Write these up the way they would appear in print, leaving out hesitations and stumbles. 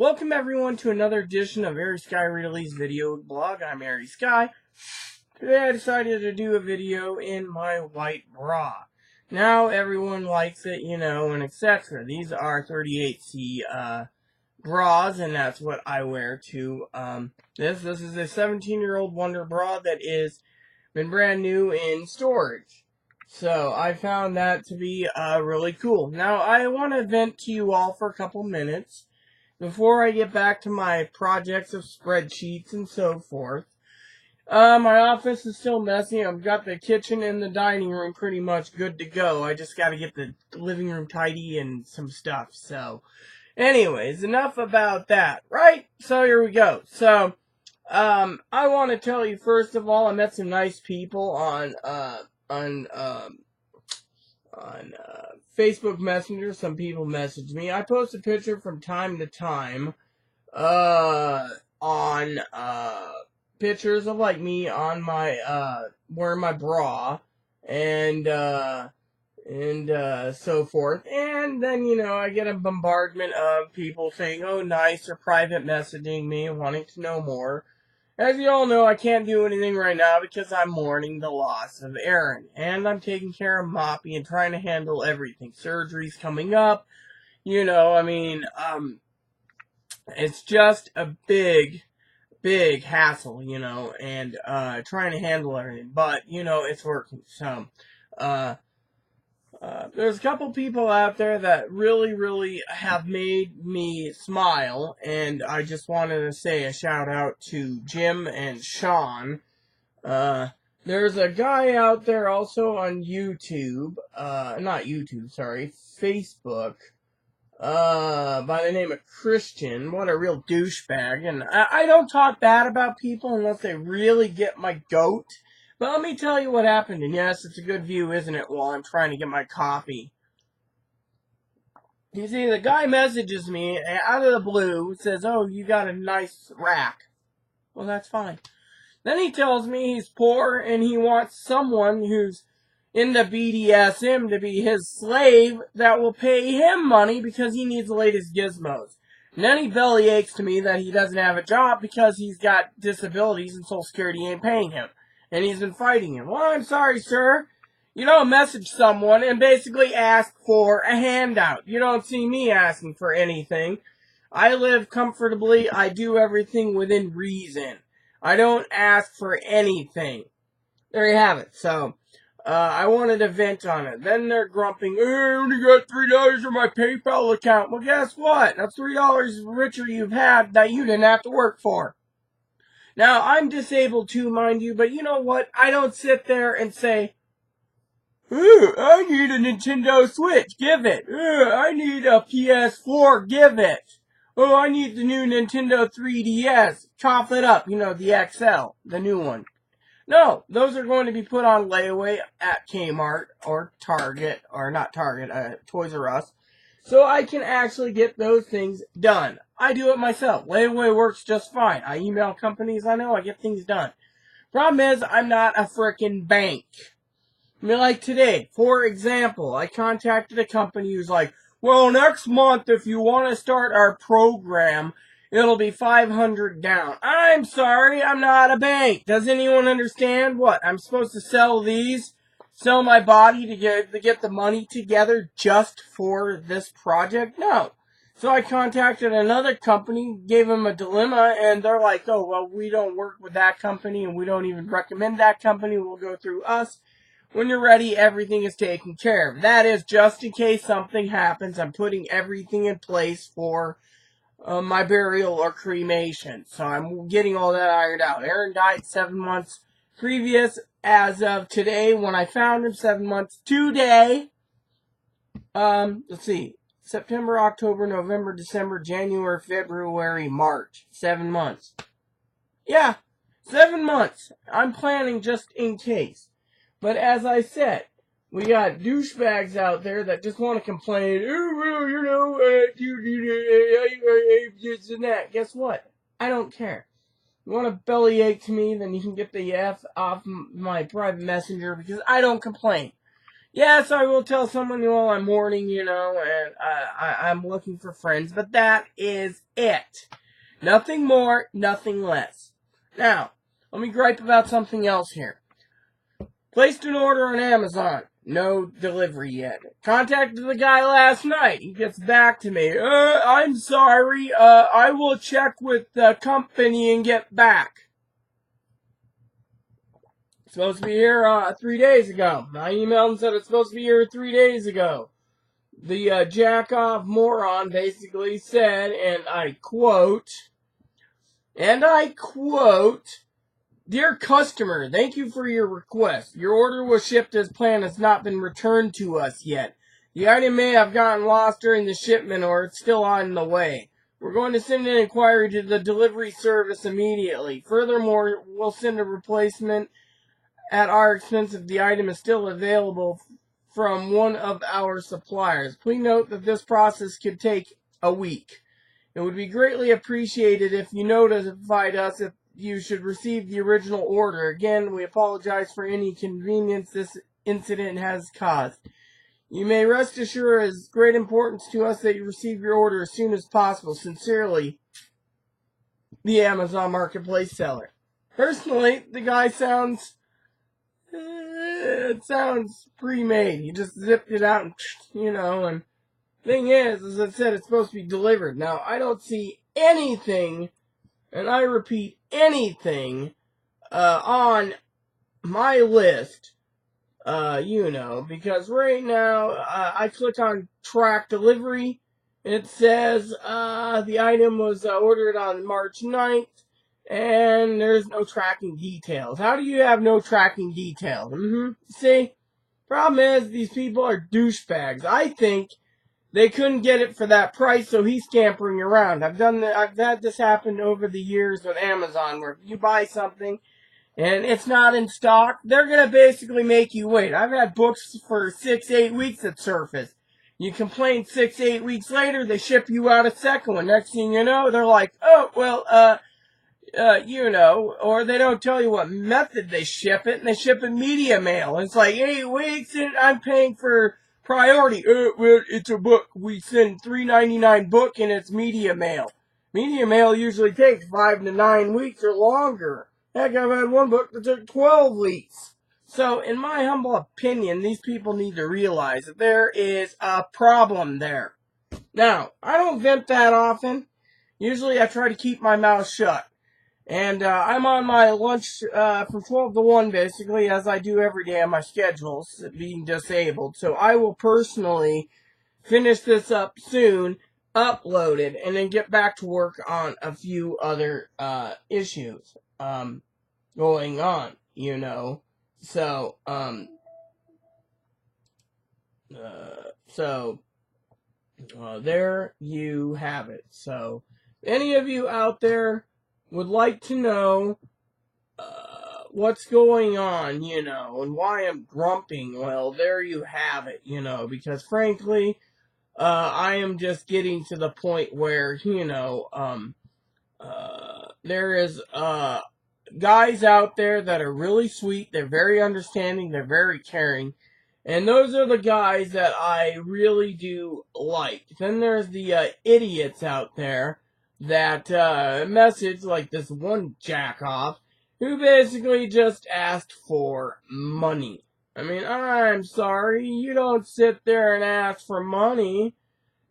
Welcome everyone to another edition of Airy Sky Realty's video blog. I'm Airy Sky. Today I decided to do a video in my white bra. Now everyone likes it, and etc. These are 38C bras, and that's what I wear to this. This is a 17-year-old Wonder bra that is been brand new in storage. So I found that to be really cool. Now I want to vent to you all for a couple minutes before I get back to my projects of spreadsheets and so forth. My office is still messy. I've got the kitchen and the dining room pretty much good to go. I just got to get the living room tidy and some stuff. So, anyways, enough about that, right? So here we go. So, I want to tell you first of all, I met some nice people on Facebook Messenger. Some people messaged me. I post a picture from time to time on pictures of like me on my wearing my bra and so forth. And then I get a bombardment of people saying, "Oh, nice," or private messaging me wanting to know more. As you all know, I can't do anything right now because I'm mourning the loss of Aaron. And I'm taking care of Moppy and trying to handle everything. Surgery's coming up. It's just a big hassle, and trying to handle everything. But, it's working. So, there's a couple people out there that really have made me smile, and I just wanted to say a shout out to Jim and Sean. There's a guy out there also on YouTube, Facebook, by the name of Christian. What a real douchebag. And I don't talk bad about people unless they really get my goat. But let me tell you what happened, and yes, it's a good view, isn't it, while I'm trying to get my coffee. You see, the guy messages me out of the blue, says, "Oh, you got a nice rack." Well, that's fine. Then he tells me he's poor, and he wants someone who's into BDSM to be his slave that will pay him money because he needs the latest gizmos. And then he bellyaches to me that he doesn't have a job because he's got disabilities and Social Security ain't paying him. And he's been fighting him. Well, I'm sorry, sir. You don't message someone and basically ask for a handout. You don't see me asking for anything. I live comfortably. I do everything within reason. I don't ask for anything. There you have it. So, I wanted to vent on it. Then they're grumping, "I only got $3 in my PayPal account." Well, guess what? That's $3 richer you've had that you didn't have to work for. Now, I'm disabled too, mind you, but you know what? I don't sit there and say, "Ooh, I need a Nintendo Switch, give it. Ooh, I need a PS4, give it. Oh, I need the new Nintendo 3DS, cough it up, the XL, the new one." No, those are going to be put on layaway at Kmart or Target, or not Target, Toys R Us, so I can actually get those things done. I do it myself. Layaway works just fine. I email companies, I get things done. Problem is, I'm not a frickin' bank. I mean, like today, for example, I contacted a company who's like, "Well, next month, if you want to start our program, it'll be $500 down." I'm sorry, I'm not a bank. Does anyone understand what? I'm supposed to sell my body to get the money together just for this project? No. So I contacted another company, gave them a dilemma, and they're like, "Oh, well, we don't work with that company, and we don't even recommend that company. We'll go through us. When you're ready, everything is taken care of." That is just in case something happens. I'm putting everything in place for my burial or cremation. So I'm getting all that ironed out. Aaron died 7 months previous. As of today, when I found him, 7 months today. Let's see. September, October, November, December, January, February, March. 7 months. Yeah, 7 months. I'm planning just in case. But as I said, we got douchebags out there that just want to complain, "Oh, well, this and that." Guess what? I don't care. You want to bellyache to me, then you can get the F off my private messenger because I don't complain. Yes, I will tell someone while I'm mourning, and I'm looking for friends, but that is it. Nothing more, nothing less. Now, let me gripe about something else here. Placed an order on Amazon. No delivery yet. Contacted the guy last night. He gets back to me. I'm sorry. I will check with the company and get back. It's supposed to be here 3 days ago. I emailed and said it's supposed to be here 3 days ago. The jack-off moron basically said, and I quote, "Dear customer, thank you for your request. Your order was shipped as planned, has not been returned to us yet. The item may have gotten lost during the shipment or it's still on the way. We're going to send an inquiry to the delivery service immediately. Furthermore, we'll send a replacement at our expense if the item is still available from one of our suppliers. Please note that this process could take a week. It would be greatly appreciated if you notified us if you should receive the original order. Again, we apologize for any inconvenience this incident has caused. You may rest assured it is great importance to us that you receive your order as soon as possible. Sincerely, the Amazon Marketplace seller." Personally, the guy sounds pre-made. He just zipped it out and, and thing is, as I said, it's supposed to be delivered. Now, I don't see anything, and I repeat, anything, on my list, because right now, I click on track delivery, and it says, the item was ordered on March 9th, and there's no tracking details. How do you have no tracking details? See? Problem is, these people are douchebags. I think they couldn't get it for that price, so he's scampering around. I've had this happen over the years with Amazon, where if you buy something and it's not in stock, they're gonna basically make you wait. I've had books for 6-8 weeks at Surface. You complain 6-8 weeks later, they ship you out a second one. Next thing you know, they're like, oh, well, or they don't tell you what method they ship it, and they ship it media mail. It's like 8 weeks, and I'm paying for priority. Well, it's a book. We send $3.99 book, and it's media mail. Media mail usually takes 5 to 9 weeks or longer. Heck, I've had one book that took 12 weeks. So, in my humble opinion, these people need to realize that there is a problem there. Now, I don't vent that often. Usually I try to keep my mouth shut. And I'm on my lunch from 12 to 1, basically, as I do every day on my schedules, being disabled. So I will personally finish this up soon, upload it, and then get back to work on a few other issues going on, So, there you have it. So, any of you out there would like to know what's going on, and why I'm grumping, well, there you have it, because frankly, I am just getting to the point where, there is guys out there that are really sweet, they're very understanding, they're very caring, and those are the guys that I really do like. Then there's the idiots out there that message, like this one jack-off, who basically just asked for money. I mean, I'm sorry, you don't sit there and ask for money,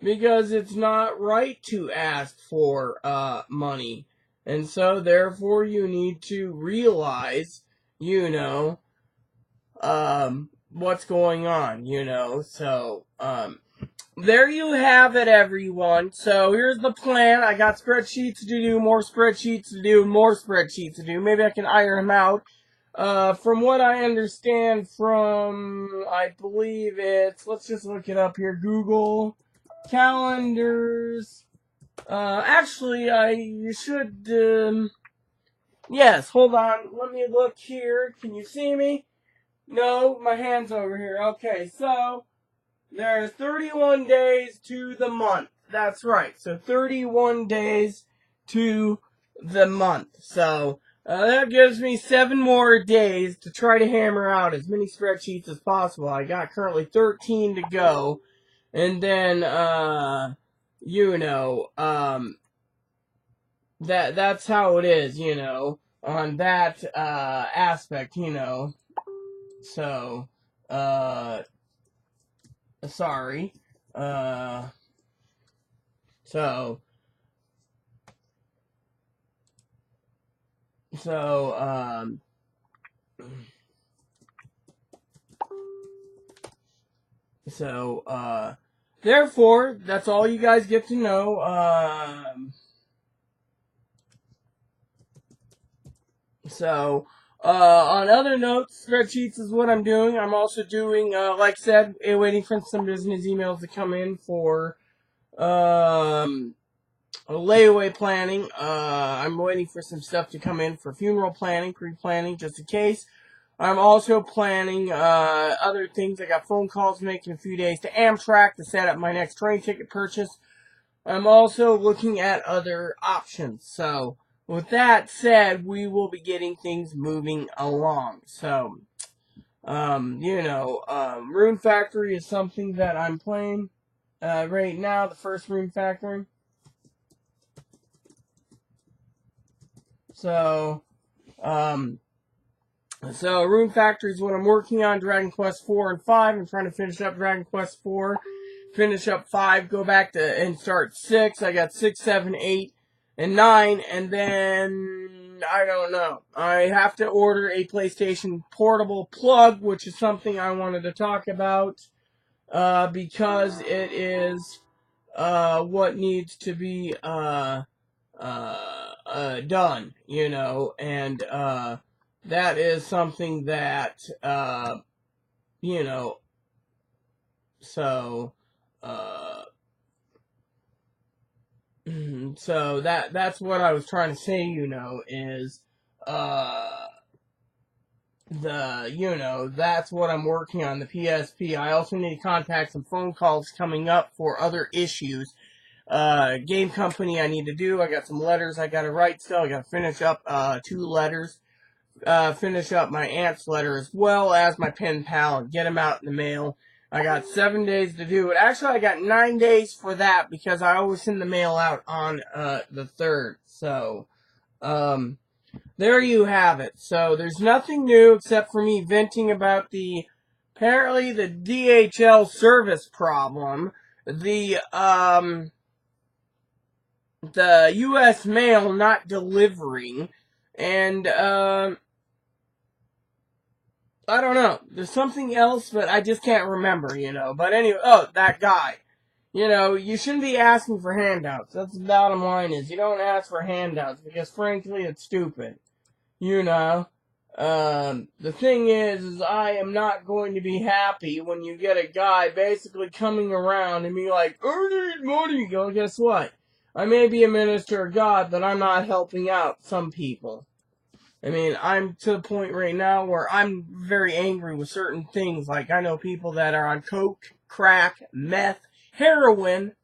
because it's not right to ask for money. And so, therefore, you need to realize, what's going on, So, there you have it, everyone. So, here's the plan. I got spreadsheets to do, more spreadsheets to do, more spreadsheets to do. Maybe I can iron them out. From what I understand from, I believe it's, let's just look it up here, Google Calendars. Actually, you should, yes, hold on, let me look here. Can you see me? No, my hand's over here. Okay, so, there's 31 days to the month. That's right. So 31 days to the month. So That gives me 7 more days to try to hammer out as many spreadsheets as possible. I got currently 13 to go. And then, that's how it is, on that, aspect, So, sorry. Uh, so, so, therefore, that's all you guys get to know. On other notes, spreadsheets is what I'm doing. I'm also doing, like I said, waiting for some business emails to come in for, layaway planning. I'm waiting for some stuff to come in for funeral planning, pre-planning, just in case. I'm also planning other things. I got phone calls to make in a few days to Amtrak to set up my next train ticket purchase. I'm also looking at other options. So, with that said, we will be getting things moving along. So, Rune Factory is something that I'm playing right now, the first Rune Factory. So, Rune Factory is what I'm working on. Dragon Quest 4 and 5. I'm trying to finish up Dragon Quest 4. Finish up 5. Go back to and start 6. I got 6, 7, 8, and 9. And then, I don't know. I have to order a PlayStation Portable plug, which is something I wanted to talk about. Because it is, what needs to be, done, and, that is something that, so, so that's what I was trying to say, is, that's what I'm working on, the PSP. I also need to contact some phone calls coming up for other issues. Game company I need to do. I got some letters I gotta write still. I gotta finish up, 2 letters. Finish up my aunt's letter as well as my pen pal and get them out in the mail. I got 7 days to do it. Actually, I got 9 days for that because I always send the mail out on, the 3rd. So, there you have it. So, there's nothing new except for me venting about apparently the DHL service problem. The U.S. mail not delivering. And, I don't know. There's something else, but I just can't remember, But anyway, that guy. You shouldn't be asking for handouts. That's the bottom line is. You don't ask for handouts because, frankly, it's stupid. The thing is I am not going to be happy when you get a guy basically coming around and be like, I need money. Well, guess what? I may be a minister of God, but I'm not helping out some people. I mean, I'm to the point right now where I'm very angry with certain things. Like, I know people that are on coke, crack, meth, heroin,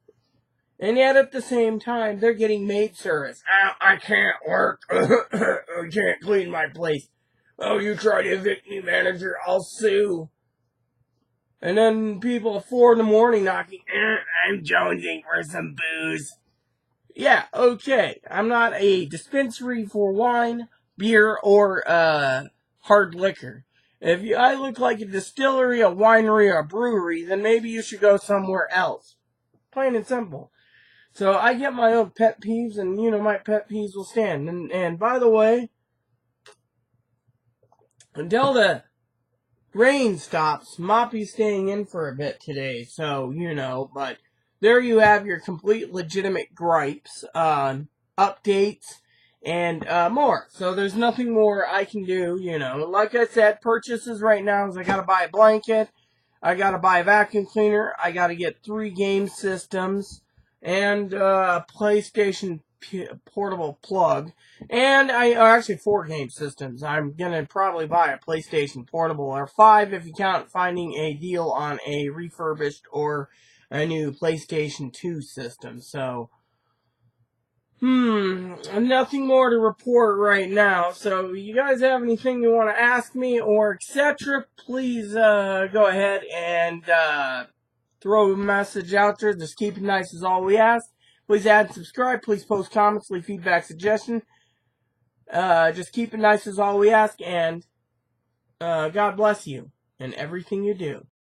and yet at the same time, they're getting maid service. I can't work. I can't clean my place. Oh, you try to evict me, manager, I'll sue. And then people at 4 in the morning knocking, I'm jonesing for some booze. Yeah, okay. I'm not a dispensary for wine, beer, or hard liquor. If I look like a distillery, a winery, or a brewery, then maybe you should go somewhere else. Plain and simple. So I get my own pet peeves, and my pet peeves will stand. And by the way, until the rain stops, Moppy's staying in for a bit today. So but there you have your complete legitimate gripes, updates, and more. So there's nothing more I can do, Like I said, purchases right now is I gotta buy a blanket, I gotta buy a vacuum cleaner, I gotta get 3 game systems, and a PlayStation portable plug, and actually 4 game systems. I'm gonna probably buy a PlayStation Portable, or 5 if you count finding a deal on a refurbished or a new PlayStation 2 system. So, nothing more to report right now. So, you guys have anything you want to ask me or etc., please go ahead and throw a message out there. Just keep it nice is all we ask. Please add and subscribe. Please post comments, leave feedback, suggestion. Just keep it nice is all we ask, and God bless you in everything you do.